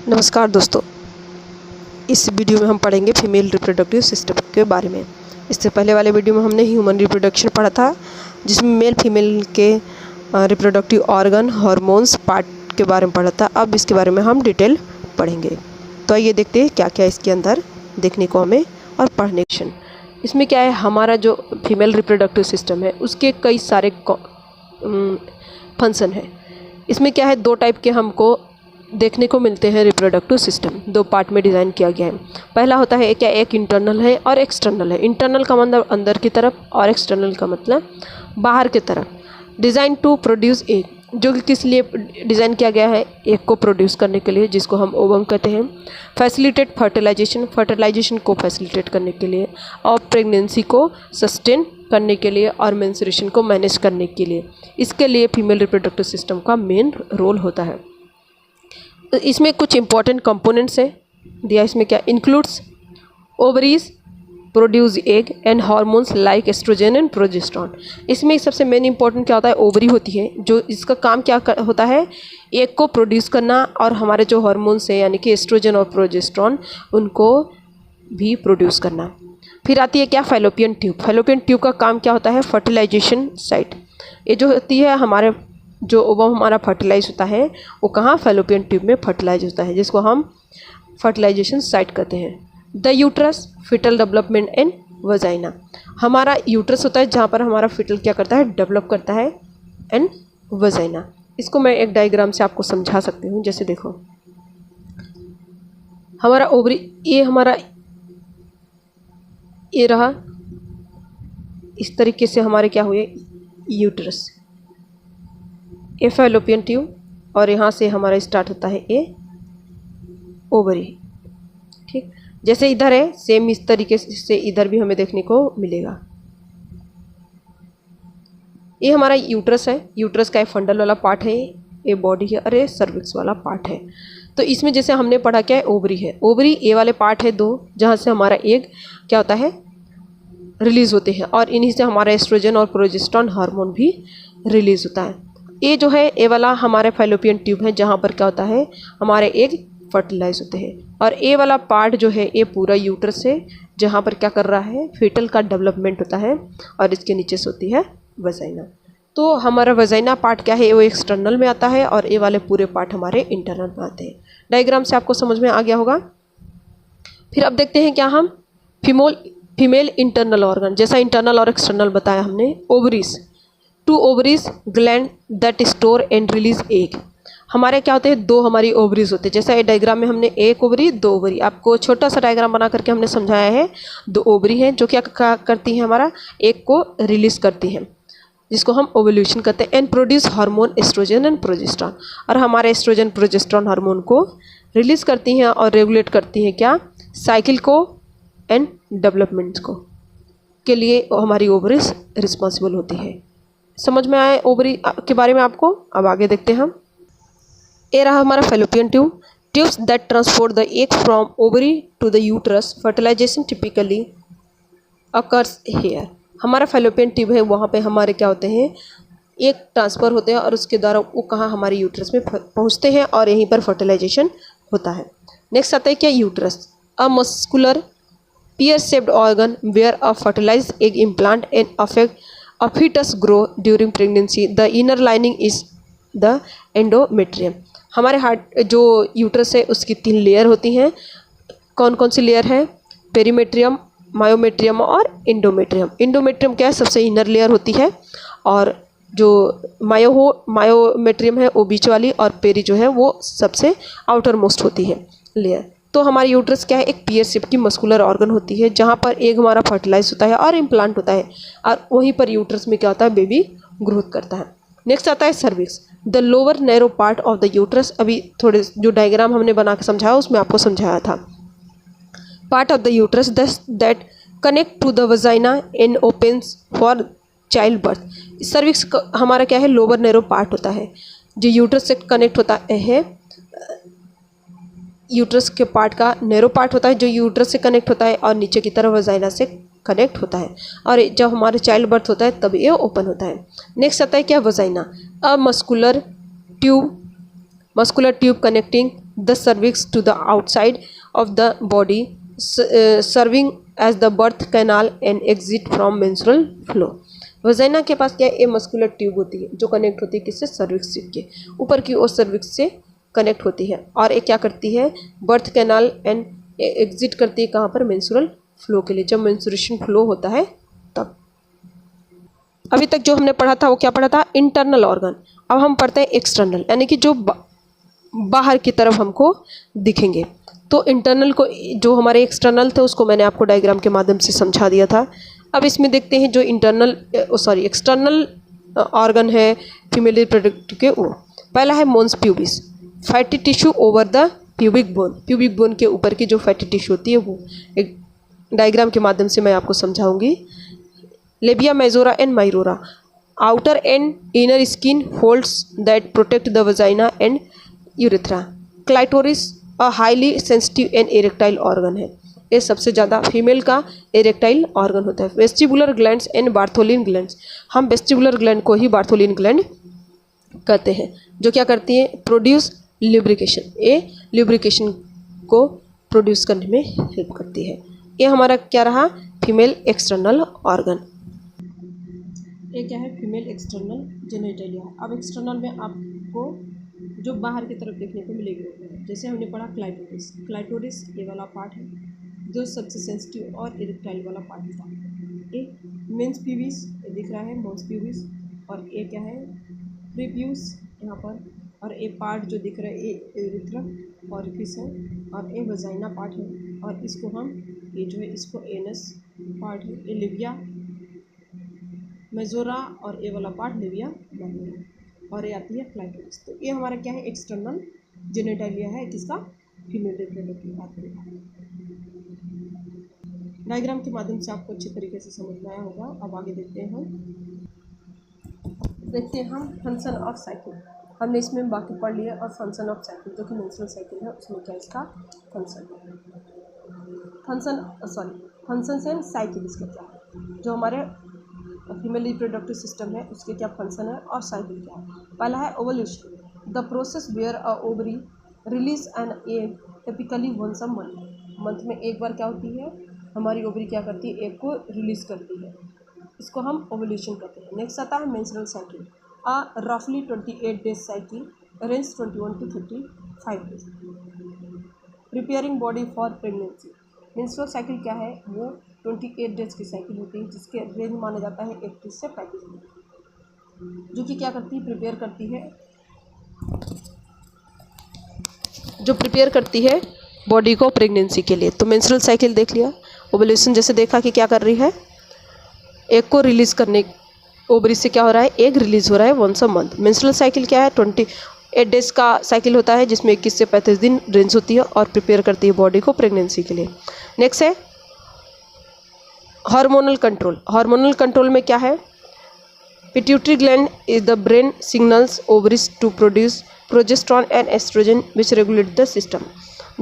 नमस्कार दोस्तों, इस वीडियो में हम पढ़ेंगे फीमेल रिप्रोडक्टिव सिस्टम के बारे में। इससे पहले वाले वीडियो में हमने ह्यूमन रिप्रोडक्शन पढ़ा था, जिसमें मेल फीमेल के रिप्रोडक्टिव ऑर्गन, हार्मोन्स, पार्ट के बारे में पढ़ा था। अब इसके बारे में हम डिटेल पढ़ेंगे। तो आइए देखते हैं क्या क्या इसके अंदर देखने को हमें और पढ़ने को। इसमें क्या है, हमारा जो फीमेल रिप्रोडक्टिव सिस्टम है उसके कई सारे फंक्शन है। इसमें क्या है, दो टाइप के हमको देखने को मिलते हैं। रिप्रोडक्टिव सिस्टम दो पार्ट में डिज़ाइन किया गया है। पहला होता है क्या, एक इंटरनल है और एक्सटर्नल है। इंटरनल का मतलब अंदर की तरफ और एक्सटर्नल का मतलब बाहर की तरफ। डिज़ाइन टू प्रोड्यूस एग, जो कि किस लिए डिज़ाइन किया गया है, एग को प्रोड्यूस करने के लिए, जिसको हम ओवम कहते हैं। फैसिलिटेट फर्टिलाइजेशन, फर्टिलाइजेशन को फैसिलिटेट करने के लिए, और प्रेगनेंसी को सस्टेन करने के लिए, और मेंस्ट्रुएशन को मैनेज करने के लिए। इसके लिए फीमेल रिप्रोडक्टिव सिस्टम का मेन रोल होता है। इसमें कुछ इंपॉर्टेंट कंपोनेंट्स है दिया। इसमें क्या includes, ovaries produce egg and hormones like oestrogen and progesterone. इसमें सबसे मेन इंपॉर्टेंट क्या होता है, ओवरी होती है, जो इसका काम क्या होता है, एग को प्रोड्यूस करना, और हमारे जो हार्मोन्स है यानी कि एस्ट्रोजन और प्रोजेस्टेरॉन, उनको भी प्रोड्यूस करना। फिर आती है क्या, फैलोपियन ट्यूब। फैलोपियन ट्यूब का काम क्या होता है, फर्टिलाइजेशन साइट। ये जो होती है हमारे जो ओवम हमारा फर्टिलाइज होता है, वो कहाँ, फैलोपियन ट्यूब में फर्टिलाइज होता है, जिसको हम फर्टिलाइजेशन साइट कहते हैं। The uterus, foetal development and vagina. हमारा यूट्रस होता है जहाँ पर हमारा फिटल क्या करता है, डेवलप करता है, एंड वजाइना। इसको मैं एक डायग्राम से आपको समझा सकती हूँ। जैसे देखो, हमारा ओवरी, ये हमारा ये रहा, इस तरीके से हमारे क्या हुए, यूट्रस, ए फैलोपियन ट्यूब, और यहाँ से हमारा स्टार्ट होता है ए ओवरी। ठीक, जैसे इधर है सेम इस तरीके से इधर भी हमें देखने को मिलेगा। ये हमारा यूट्रस है। यूट्रस का फंडल वाला पार्ट है, ये बॉडी है, और ये सर्विक्स वाला पार्ट है। तो इसमें जैसे हमने पढ़ा क्या है, ओवरी है। ओवरी ए वाले पार्ट है दो, जहाँ से हमारा एग क्या होता है, रिलीज़ होते हैं, और इन्हीं से हमारा एस्ट्रोजन और प्रोजेस्टेरॉन हार्मोन भी रिलीज़ होता है। ये जो है ए वाला हमारे फैलोपियन ट्यूब है, जहाँ पर क्या होता है, हमारे एग फर्टिलाइज होते हैं। और ए वाला पार्ट जो है, ये पूरा यूट्रस है, जहाँ पर क्या कर रहा है, फीटल का डेवलपमेंट होता है, और इसके नीचे से होती है वजाइना। तो हमारा वजाइना पार्ट क्या है, वो एक्सटर्नल में आता है, और ए वाले पूरे पार्ट हमारे इंटरनल में आते हैं। डायग्राम से आपको समझ में आ गया होगा। फिर अब देखते हैं क्या हम, फीमेल इंटरनल ऑर्गन। जैसा इंटरनल और एक्सटर्नल बताया हमने। Ovaries, two ovaries gland that store and release egg. हमारे क्या होते हैं, दो हमारी ओवरीज होते हैं। जैसा ये डायग्राम में हमने एक ओवरी, दो ओवरी, आपको छोटा सा डायग्राम बना करके हमने समझाया है। दो ओवरी हैं जो क्या करती हैं, हमारा एग को रिलीज करती हैं, जिसको हम ओवुलेशन कहते हैं। And produce hormone oestrogen and progesterone, और हमारे एस्ट्रोजन प्रोजेस्टेरॉन हार्मोन को रिलीज करती हैं और रेगुलेट करती हैं क्या, साइकिल को एंड डेवलपमेंट को के लिए हमारी ओवरीज रिस्पॉन्सिबल होती है। समझ में आए ओवरी के बारे में आपको। अब आगे देखते हैं हम। ये रहा हमारा fallopian tube. Tubes that transport the egg from ovary to the uterus. Fertilisation typically occurs here. हमारा फैलोपियन ट्यूब है, वहाँ पे हमारे क्या होते हैं, एक ट्रांसफ़र होते हैं, और उसके द्वारा वो कहाँ, हमारे यूट्रस में पहुँचते हैं, और यहीं पर फर्टिलाइजेशन होता है। नेक्स्ट आता है क्या, uterus, a muscular pear shaped organ where a fertilized egg implant and affect a fetus grow during pregnancy. The inner lining is the endometrium. हमारे हार्ट जो यूट्रस है उसकी 3 लेयर होती हैं। कौन कौन सी लेयर है, पेरीमेट्रियम, मायोमेट्रियम और इंडोमेट्रियम। इंडोमेट्रियम क्या है, सबसे इनर लेयर होती है, और जो मायोमेट्रियम है वो बीच वाली, और पेरी जो है वो सबसे आउटर मोस्ट होती है लेयर। तो हमारी यूट्रस क्या है, एक पियर शेप की मस्कुलर ऑर्गन होती है, जहाँ पर एग हमारा फर्टिलाइज होता है और इम्प्लांट होता है, और वहीं पर यूट्रस में क्या होता है, बेबी ग्रोथ करता है। नेक्स्ट आता है cervix, the lower narrow part of the uterus. अभी थोड़े जो डायग्राम हमने बना के समझाया उसमें आपको समझाया था। Part of the uterus that connect to the vagina and opens for child birth. Cervix हमारा क्या है, लोअर नैरो पार्ट होता है, जो यूट्रस से कनेक्ट होता है। यूट्रस के पार्ट का नैरो पार्ट होता है, जो यूट्रस से कनेक्ट होता है, और नीचे की तरफ वजाइना से कनेक्ट होता है, और जब हमारे चाइल्ड बर्थ होता है तब ये ओपन होता है। नेक्स्ट आता है क्या, vagina, a muscular tube connecting the cervix to the outside of the body serving as the birth canal and exit from menstrual flow. Vagina के पास क्या है, ए मस्कुलर ट्यूब होती है जो कनेक्ट होती है किससे, सर्विक्स के ऊपर की ओर सर्विक्स से कनेक्ट होती है, और ये क्या करती है, बर्थ कैनाल एंड एग्जिट करती है कहाँ पर, मेंस्ट्रुअल फ्लो के लिए, जब मेंस्ट्रुएशन फ्लो होता है तब। अभी तक जो हमने पढ़ा था वो क्या पढ़ा था, इंटरनल ऑर्गन। अब हम पढ़ते हैं एक्सटर्नल, यानी कि जो बाहर की तरफ हमको दिखेंगे। तो इंटरनल को, जो हमारे एक्सटर्नल थे उसको मैंने आपको डायग्राम के माध्यम से समझा दिया था। अब इसमें देखते हैं जो एक्सटर्नल ऑर्गन है फीमेल रिप्रोडक्टिव के, वो पहला है mons pubis, fatty tissue over the pubic bone. Pubic bone के ऊपर की जो फैटी टिश्यू होती है वो एक डायग्राम के माध्यम से मैं आपको समझाऊंगी। Labia majora and minora, outer and inner skin folds that protect the vagina and urethra. Clitoris a highly sensitive and erectile organ है, ये सबसे ज़्यादा फीमेल का इरेक्टाइल ऑर्गन होता है। Vestibular glands and Bartholin glands, हम वेस्टिबुलर ग्लैंड को ही Bartholin gland कहते हैं, जो क्या करती है, प्रोड्यूस ल्यूब्रिकेशन, ये ल्यूब्रिकेशन को प्रोड्यूस करने में हेल्प करती है। ये हमारा क्या रहा, फीमेल एक्सटर्नल ऑर्गन। ये क्या है, फीमेल एक्सटर्नल जेनिटलिया। अब एक्सटर्नल में आपको जो बाहर की तरफ देखने को मिलेगी, जैसे हमने पढ़ा क्लाइटोरिस, क्लाइटोरिस ये वाला पार्ट है जो सबसे सेंसिटिव और इरेक्टाइल वाला पार्ट था। एक मेंस प्यूबिस दिख रहा है, मोन्स प्यूबिस, और ये क्या है, प्रीप्यूस यहाँ पर, और ये पार्ट जो दिख रहा है ये यूरेथ्रा ऑरिफिस है, और ये वजाइना पार्ट है, और इसको हम ये जो है इसको एनस पार्ट है, ये लिविया मेजोरा, और ये वाला पार्ट लिविया माइनोरा, और ये आती है क्लाइटोरिस। तो ये हमारा क्या है, एक्सटर्नल जेनिटलिया है, किसका, फीमेल रिप्रोडक्टिव पार्ट का। डायग्राम के माध्यम से आपको अच्छे तरीके से समझ में आया होगा। अब आगे देखते हैं हम फंक्शन ऑफ साइकिल। हमने इसमें बाकी पढ़ लिया, और फंक्शन ऑफ साइकिल जो कि मेंस्ट्रुअल साइकिल है उसमें क्या इसका फंक्शन है, फंक्शन एंड साइकिल इसका क्या है, जो हमारे फीमेल रिप्रोडक्टिव सिस्टम है उसके क्या फंक्शन है और साइकिल क्या है। पहला है ovulation, the process where a ovary release an egg typically once a month में एक बार क्या होती है, हमारी ओवरी क्या करती है, एग को रिलीज करती है, इसको हम ओवल्यूशन कहते हैं। नेक्स्ट आता है मेंस्ट्रुअल साइकिल, अ रफली 28 days cycle, range 21 to 35 days, preparing body for pregnancy. Menstrual cycle क्या है, वो 28 डेज की साइकिल होती है जिसके रेंज माना जाता है 31 से 35 दिन, जो कि क्या करती है, प्रिपेयर करती है बॉडी को प्रेगनेंसी के लिए। तो मेंस्ट्रुअल साइकिल देख लिया, ओवुलेशन जैसे देखा कि क्या कर रही है, एग को रिलीज करने, ओवरी से क्या हो रहा है, एग रिलीज हो रहा है once a month. Menstrual cycle क्या है, 28 डेज का साइकिल होता है जिसमें 21 से 35 दिन रेंज होती है और प्रिपेयर करती है बॉडी को प्रेगनेंसी के लिए। नेक्स्ट है हार्मोनल कंट्रोल। हार्मोनल कंट्रोल में क्या है, pituitary gland is the brain signals ovaries to produce progesterone and oestrogen which regulate the system.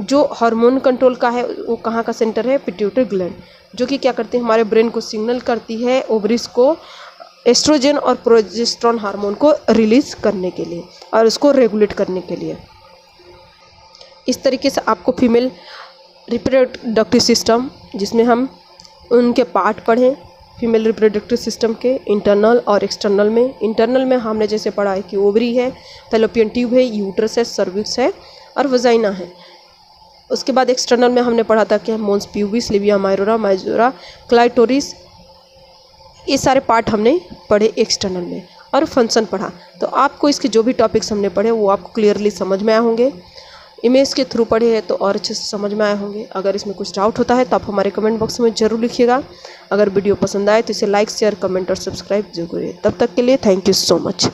जो हार्मोन कंट्रोल का है वो कहाँ का सेंटर है, पिट्यूटरी ग्लैंड, जो कि क्या करती है, हमारे ब्रेन को सिग्नल करती है ओवरीज को एस्ट्रोजन और प्रोजेस्टेरॉन हार्मोन को रिलीज करने के लिए और उसको रेगुलेट करने के लिए। इस तरीके से आपको फीमेल रिप्रोडक्टिव सिस्टम, जिसमें हम उनके पार्ट पढ़ें फीमेल रिप्रोडक्टिव सिस्टम के, इंटरनल और एक्सटर्नल में। इंटरनल में हमने जैसे पढ़ा है कि ओवरी है, फैलोपियन ट्यूब है, यूट्रस है, सर्विक्स है और वजाइना है। उसके बाद एक्सटर्नल में हमने पढ़ा था कि मोन्स प्यूबिस, लिविया मेजोरा, क्लाइटोरिस, ये सारे पार्ट हमने पढ़े एक्सटर्नल में, और फंक्शन पढ़ा। तो आपको इसके जो भी टॉपिक्स हमने पढ़े वो आपको क्लियरली समझ में आए होंगे। इमेज के थ्रू पढ़े हैं तो और अच्छे से समझ में आए होंगे। अगर इसमें कुछ डाउट होता है तो आप हमारे कमेंट बॉक्स में ज़रूर लिखिएगा। अगर वीडियो पसंद आए तो इसे लाइक, शेयर, कमेंट और सब्सक्राइब जरूर करिए। तब तक के लिए थैंक यू सो मच।